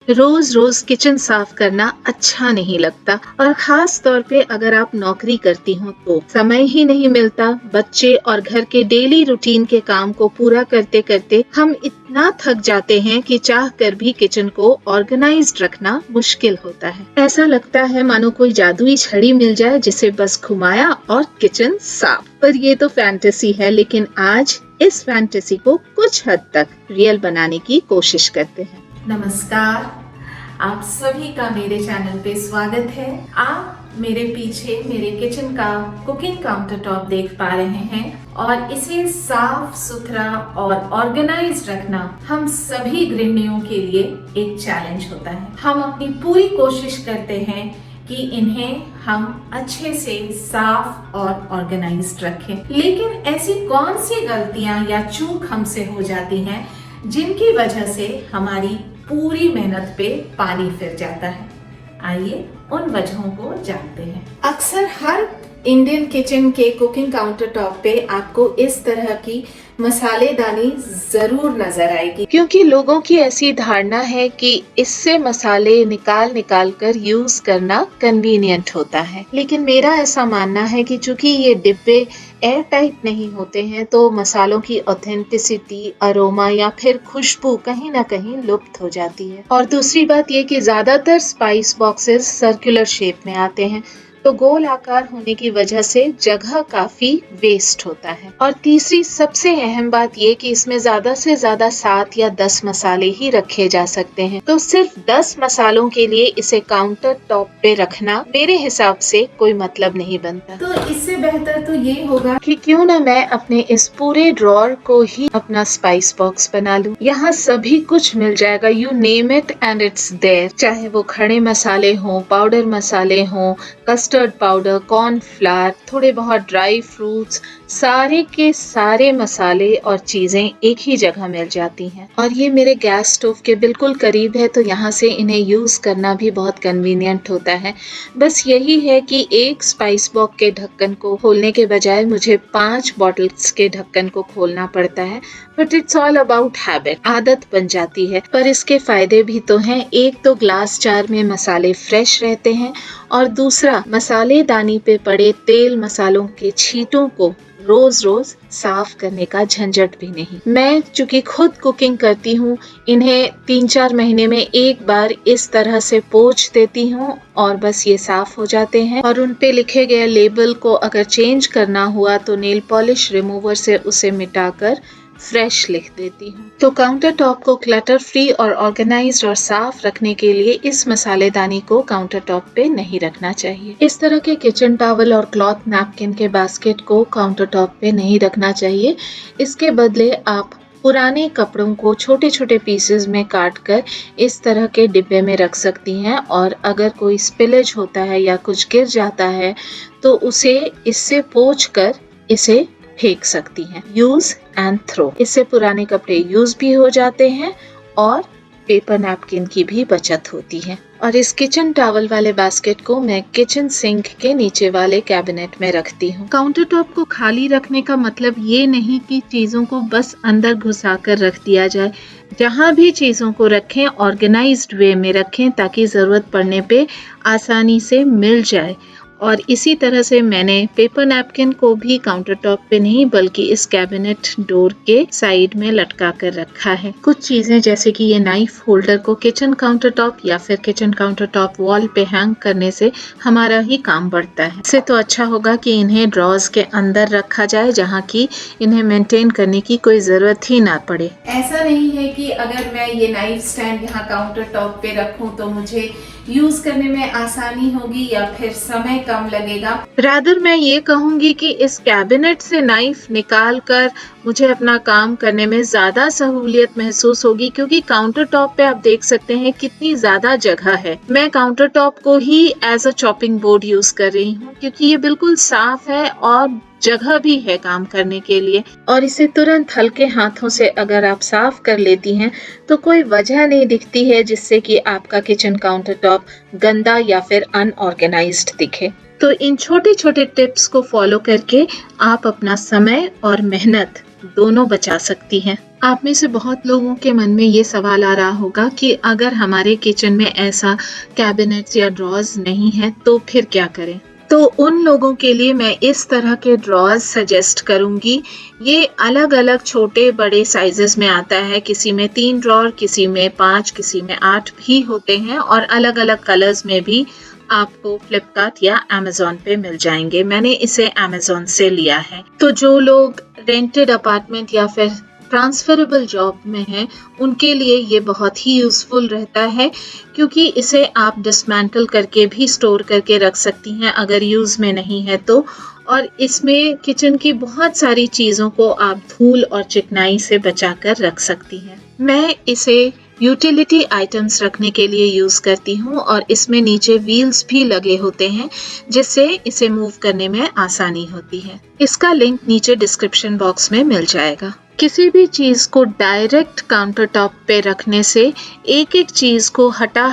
रोज रोज kitchen साफ करना अच्छा नहीं लगता और खास तौर पे अगर आप नौकरी करती हो तो समय ही नहीं मिलता। बच्चे और घर के डेली रूटीन के काम को पूरा करते करते हम इतना थक जाते हैं कि चाह कर भी किचन को ऑर्गेनाइज्ड रखना मुश्किल होता है। ऐसा लगता है मानो कोई जादुई छड़ी मिल जाए जिसे बस घुमाया और किचन साफ। पर ये तो फैंटेसी है, लेकिन आज इस फैंटेसी को कुछ हद तक रियल बनाने की कोशिश करते हैं। नमस्कार, आप सभी का मेरे चैनल पे स्वागत है। आप मेरे पीछे मेरे किचन का कुकिंग काउंटर टॉप देख पा रहे हैं और इसे साफ सुथरा और ऑर्गेनाइज्ड रखना हम सभी गृहिणियों के लिए एक चैलेंज होता है। हम अपनी पूरी कोशिश करते हैं कि इन्हें हम अच्छे से साफ और ऑर्गेनाइज्ड रखें, लेकिन ऐसी कौन सी गलतियां या चूक हमसे हो जाती हैं जिनकी वजह से हमारी पूरी मेहनत पे पानी फिर जाता है। आइए उन वजहों को जानते हैं। अक्सर हर इंडियन किचन के कुकिंग काउंटर टॉप पे आपको इस तरह की मसालेदानी जरूर नजर आएगी, क्योंकि लोगों की ऐसी धारणा है कि इससे मसाले निकाल निकाल कर यूज करना कन्वीनियंट होता है। लेकिन मेरा ऐसा मानना है कि चूंकि ये डिब्बे एयर टाइट नहीं होते हैं तो मसालों की ऑथेंटिसिटी, अरोमा या फिर खुशबू कहीं ना कहीं लुप्त हो जाती है। और दूसरी बात ये कि ज्यादातर स्पाइस बॉक्सेस सर्कुलर शेप में आते हैं, तो गोल आकार होने की वजह से जगह काफी वेस्ट होता है। और तीसरी सबसे अहम बात ये कि इसमें ज्यादा से ज्यादा 7 या 10 मसाले ही रखे जा सकते हैं, तो सिर्फ 10 मसालों के लिए इसे काउंटर टॉप पे रखना मेरे हिसाब से कोई मतलब नहीं बनता। तो इससे बेहतर तो ये होगा कि क्यों ना मैं अपने इस पूरे ड्रॉर को ही अपना स्पाइस बॉक्स बना लूं। यहाँ सभी कुछ मिल जाएगा, you name it and it's there. चाहे वो खड़े मसाले हों, पाउडर मसाले हों, कस्टर्ड पाउडर, कॉर्नफ्लावर, थोड़े बहुत ड्राई फ्रूट्स, सारे के सारे मसाले और चीजें एक ही जगह मिल जाती हैं। और ये मेरे गैस स्टोव के बिल्कुल करीब है, तो यहाँ से इन्हें यूज करना भी बहुत कन्वीनियंट होता है। बस यही है कि एक स्पाइस बॉक्स के ढक्कन को खोलने के बजाय मुझे 5 बॉटल्स के ढक्कन को खोलना पड़ता है। But it's all about habit, आदत बन जाती है। पर इसके फायदे भी तो हैं। एक तो ग्लास जार में मसाले फ्रेश रहते हैं और दूसरा मसालेदानी पे पड़े तेल मसालों के छींटों को रोज रोज साफ करने का झंझट भी नहीं। मैं चूंकि खुद कुकिंग करती हूँ, इन्हें 3-4 महीने में एक बार इस तरह से पोंछ देती हूँ और बस ये साफ हो जाते हैं। और उन पे लिखे गए लेबल को अगर चेंज करना हुआ तो नेल पॉलिश रिमूवर से उसे मिटाकर फ्रेश लिख देती हूँ। तो काउंटर टॉप को क्लटर फ्री और ऑर्गेनाइज्ड और साफ रखने के लिए इस मसालेदानी को काउंटर टॉप पे नहीं रखना चाहिए। इस तरह के किचन टॉवल और क्लॉथ नैपकिन के बास्केट को काउंटर टॉप पे नहीं रखना चाहिए। इसके बदले आप पुराने कपड़ों को छोटे छोटे पीसेस में काट कर इस तरह के डिब्बे में रख सकती हैं, और अगर कोई स्पिलेज होता है या कुछ गिर जाता है तो उसे इससे पोंछ कर इसे फेंक सकती हैं। यूज एंड थ्रो, इससे पुराने कपड़े यूज भी हो जाते हैं और पेपर नैपकिन की भी बचत होती है। और इस किचन टॉवल वाले बास्केट को मैं किचन सिंक के नीचे वाले कैबिनेट में रखती हूँ। काउंटर टॉप को खाली रखने का मतलब ये नहीं कि चीजों को बस अंदर घुसा कर रख दिया जाए। जहाँ भी चीजों को रखें ऑर्गेनाइज्ड वे में रखें ताकि जरूरत पड़ने पे आसानी से मिल जाए। और इसी तरह से मैंने पेपर नैपकिन को भी काउंटर टॉप पे नहीं बल्कि इस कैबिनेट डोर के साइड में लटका कर रखा है। कुछ चीजें जैसे कि ये नाइफ होल्डर को किचन काउंटर टॉप या फिर किचन काउंटर टॉप वॉल पे हैंग करने से हमारा ही काम बढ़ता है। इससे तो अच्छा होगा कि इन्हें ड्रॉर्स के अंदर रखा जाए जहाँ की इन्हें मेंटेन करने की कोई जरूरत ही ना पड़े। ऐसा नहीं है कि अगर मैं ये नाइफ स्टैंड यहाँ काउंटर टॉप पे रखूं तो मुझे यूज करने में आसानी होगी या फिर समय कम लगेगा। रादर मैं ये कहूंगी कि इस कैबिनेट से नाइफ निकाल कर मुझे अपना काम करने में ज्यादा सहूलियत महसूस होगी, क्योंकि काउंटर टॉप पे आप देख सकते हैं कितनी ज्यादा जगह है। मैं काउंटर टॉप को ही as a chopping board use कर रही हूँ क्योंकि ये बिल्कुल साफ है और जगह भी है काम करने के लिए। और इसे तुरंत हल्के हाथों से अगर आप साफ कर लेती हैं तो कोई वजह नहीं दिखती है जिससे कि आपका किचन काउंटर टॉप गंदा या फिर अनऑर्गेनाइज्ड दिखे। तो इन छोटे छोटे टिप्स को फॉलो करके आप अपना समय और मेहनत दोनों बचा सकती हैं। आप में से बहुत लोगों के मन में ये सवाल आ रहा होगा कि अगर हमारे किचन में ऐसा कैबिनेट्स या ड्रॉर्स नहीं है तो फिर क्या करें? तो उन लोगों के लिए मैं इस तरह के ड्रॉर्स सजेस्ट करूंगी। ये अलग-अलग छोटे बड़े साइजेस में आता है, किसी में 3 ड्रॉर, किसी में 5, किसी में 8 भी होते हैं और अलग-अलग कलर्स में भी आपको फ्लिपकार्ट या अमेज़न पे मिल जाएंगे। मैंने इसे अमेज़न से लिया है। तो जो लोग रेंटेड अपार्टमेंट या फिर ट्रांसफरेबल जॉब में हैं, उनके लिए ये बहुत ही यूज़फुल रहता है, क्योंकि इसे आप डिसमेंटल करके भी स्टोर करके रख सकती हैं अगर यूज़ में नहीं है तो। और इसमें किचन की बहुत सारी चीज़ों को आप धूल और चिकनाई से बचाकर रख सकती हैं। मैं इसे यूटिलिटी आइटम्स रखने के लिए यूज़ करती हूँ और इसमें नीचे व्हील्स भी लगे होते हैं, जिससे इसे मूव करने में आसानी होती है। इसका लिंक नीचे डिस्क्रिप्शन बॉक्स में मिल जाएगा। किसी भी चीज़ को डायरेक्ट काउंटर टॉप पे रखने से एक एक चीज़ को हटा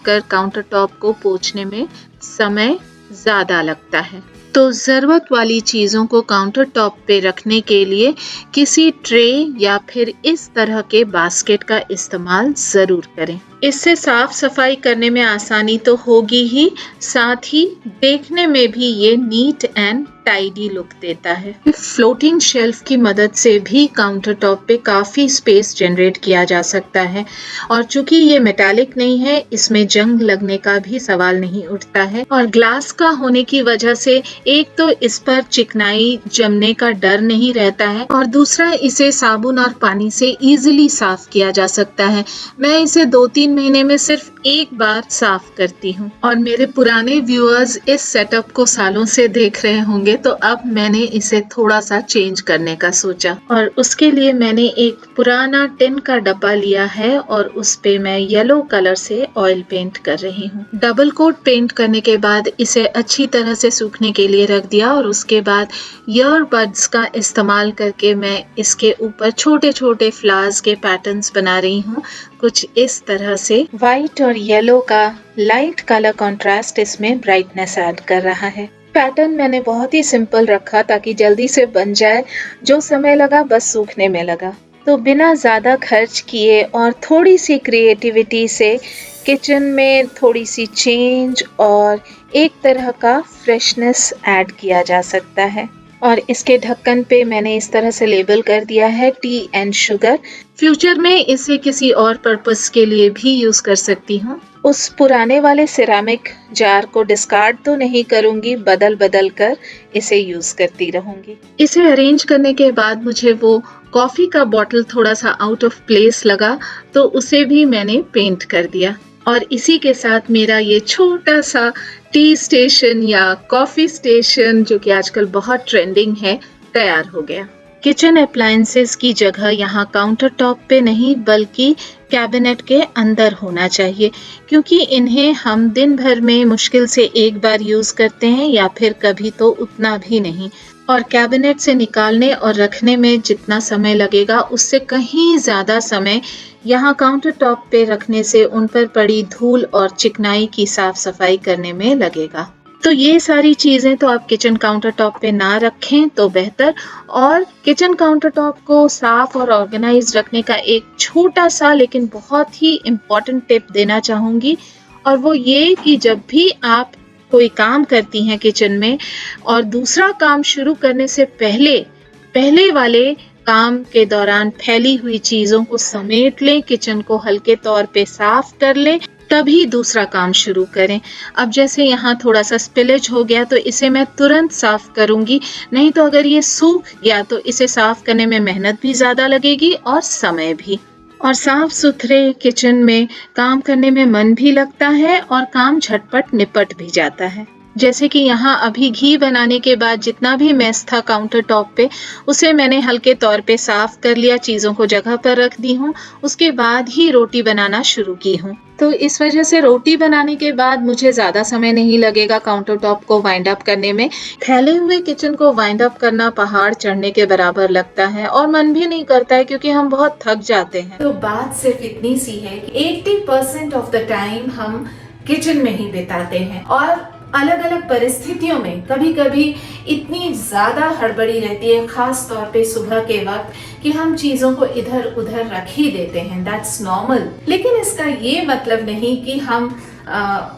कर काउंटर टॉप को पोंछने में समय ज़्यादा लगता है। तो ज़रूरत वाली चीज़ों को काउंटर टॉप पे रखने के लिए किसी ट्रे या फिर इस तरह के बास्केट का इस्तेमाल ज़रूर करें। इससे साफ सफाई करने में आसानी तो होगी ही, साथ ही देखने में भी ये नीट एंड टाइडी लुक देता है। फ्लोटिंग शेल्फ की मदद से भी काउंटर टॉप पे काफ़ी स्पेस जनरेट किया जा सकता है और चूंकि ये मेटालिक नहीं है, इसमें जंग लगने का भी सवाल नहीं उठता है। और ग्लास का होने की वजह से एक तो इस पर चिकनाई जमने का डर नहीं रहता है और दूसरा इसे साबुन और पानी से इजीली साफ किया जा सकता है। मैं इसे 2-3 महीने में सिर्फ एक बार साफ करती हूँ और मेरे पुराने व्यूअर्स इस सेटअप को सालों से देख रहे होंगे, तो अब मैंने इसे थोड़ा सा चेंज करने का सोचा और उसके लिए मैंने एक पुराना टिन का डब्बा लिया है और उस पे मैं येलो कलर से ऑयल पेंट कर रही हूँ। डबल कोट पेंट करने के बाद इसे अच्छी तरह से सूखने के लिए रख दिया और उसके बाद ईयरबड्स का इस्तेमाल करके मैं इसके ऊपर छोटे छोटे फ्लावर्स के पैटर्न्स बना रही हूँ। कुछ इस तरह से व्हाइट और येलो का लाइट कलर कॉन्ट्रास्ट इसमें ब्राइटनेस ऐड कर रहा है। पैटर्न मैंने बहुत ही सिंपल रखा ताकि जल्दी से बन जाए। जो समय लगा बस सूखने में लगा। तो बिना ज़्यादा खर्च किए और थोड़ी सी क्रिएटिविटी से किचन में थोड़ी सी चेंज और एक तरह का फ्रेशनेस ऐड किया जा सकता है। और इसके ढक्कन पे मैंने इस तरह से लेबल कर दिया है टी एंड शुगर। फ्यूचर में इसे किसी और पर्पस के लिए भी यूज कर सकती हूँ। उस पुराने वाले सिरामिक जार को डिस्कार्ड तो नहीं करूंगी, बदल बदल कर इसे यूज करती रहूंगी। इसे अरेंज करने के बाद मुझे वो कॉफी का बॉटल थोड़ा सा आउट ऑफ प्लेस लगा, तो उसे भी मैंने पेंट कर दिया। और इसी के साथ मेरा ये छोटा सा टी स्टेशन या कॉफी स्टेशन, जो कि आजकल बहुत ट्रेंडिंग है, तैयार हो गया। किचन अप्लायंसेस की जगह यहाँ काउंटर टॉप पे नहीं बल्कि कैबिनेट के अंदर होना चाहिए, क्योंकि इन्हें हम दिन भर में मुश्किल से एक बार यूज करते हैं या फिर कभी तो उतना भी नहीं। और कैबिनेट से निकालने और रखने में जितना समय लगेगा उससे कहीं ज़्यादा समय यहाँ काउंटर टॉप पे रखने से उन पर पड़ी धूल और चिकनाई की साफ सफाई करने में लगेगा। तो ये सारी चीज़ें तो आप किचन काउंटर टॉप पे ना रखें तो बेहतर। और किचन काउंटर टॉप को साफ और ऑर्गेनाइज रखने का एक छोटा सा लेकिन बहुत ही इम्पोर्टेंट टिप देना चाहूँगी, और वो ये कि जब भी आप कोई काम करती हैं किचन में और दूसरा काम शुरू करने से पहले वाले काम के दौरान फैली हुई चीज़ों को समेट लें, किचन को हल्के तौर पे साफ कर लें, तभी दूसरा काम शुरू करें। अब जैसे यहाँ थोड़ा सा स्पिलेज हो गया तो इसे मैं तुरंत साफ करूँगी, नहीं तो अगर ये सूख गया तो इसे साफ करने में मेहनत भी ज़्यादा लगेगी और समय भी। और साफ सुथरे किचन में काम करने में मन भी लगता है और काम झटपट निपट भी जाता है। जैसे कि यहाँ अभी घी बनाने के बाद जितना भी मेस था काउंटर टॉप पे, उसे मैंने हल्के तौर पे साफ कर लिया, चीज़ों को जगह पर रख दी हूँ, उसके बाद ही रोटी बनाना शुरू की हूँ। तो इस वजह से रोटी बनाने के बाद मुझे ज़्यादा समय नहीं लगेगा काउंटर टॉप को वाइंड अप करने में। फैले हुए किचन को वाइंड अप करना पहाड़ चढ़ने के बराबर लगता है और मन भी नहीं करता है, क्योंकि हम बहुत थक जाते हैं। तो बात सिर्फ इतनी सी है कि 80% ऑफ द टाइम हम किचन में ही बिताते हैं और अलग अलग परिस्थितियों में कभी कभी इतनी ज़्यादा हड़बड़ी रहती है, ख़ास तौर पे सुबह के वक्त, कि हम चीज़ों को इधर उधर रख ही देते हैं। That's normal. लेकिन इसका ये मतलब नहीं कि हम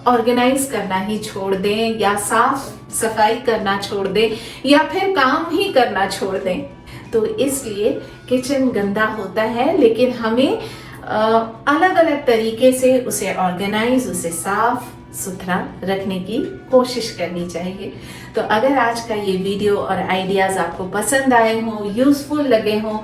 ऑर्गेनाइज करना ही छोड़ दें या साफ सफाई करना छोड़ दें या फिर काम ही करना छोड़ दें। तो इसलिए किचन गंदा होता है, लेकिन हमें अलग अलग तरीके से उसे ऑर्गेनाइज, उसे साफ सुथरा रखने की कोशिश करनी चाहिए। तो अगर आज का ये वीडियो और आइडियाज़ आपको पसंद आए हों, यूज़फुल लगे हों,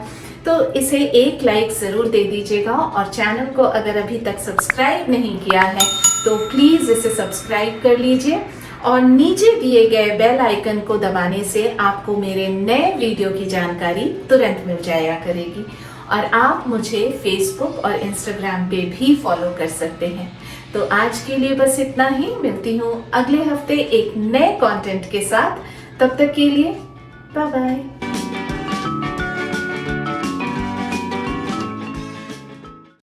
तो इसे एक लाइक ज़रूर दे दीजिएगा। और चैनल को अगर अभी तक सब्सक्राइब नहीं किया है तो प्लीज़ इसे सब्सक्राइब कर लीजिए और नीचे दिए गए बेल आइकन को दबाने से आपको मेरे नए वीडियो की जानकारी तुरंत मिल जाया करेगी। और आप मुझे फेसबुक और इंस्टाग्राम पे भी फॉलो कर सकते हैं। तो आज के लिए बस इतना ही। मिलती हूँ अगले हफ्ते एक नए कंटेंट के साथ। तब तक के लिए बाय बाय।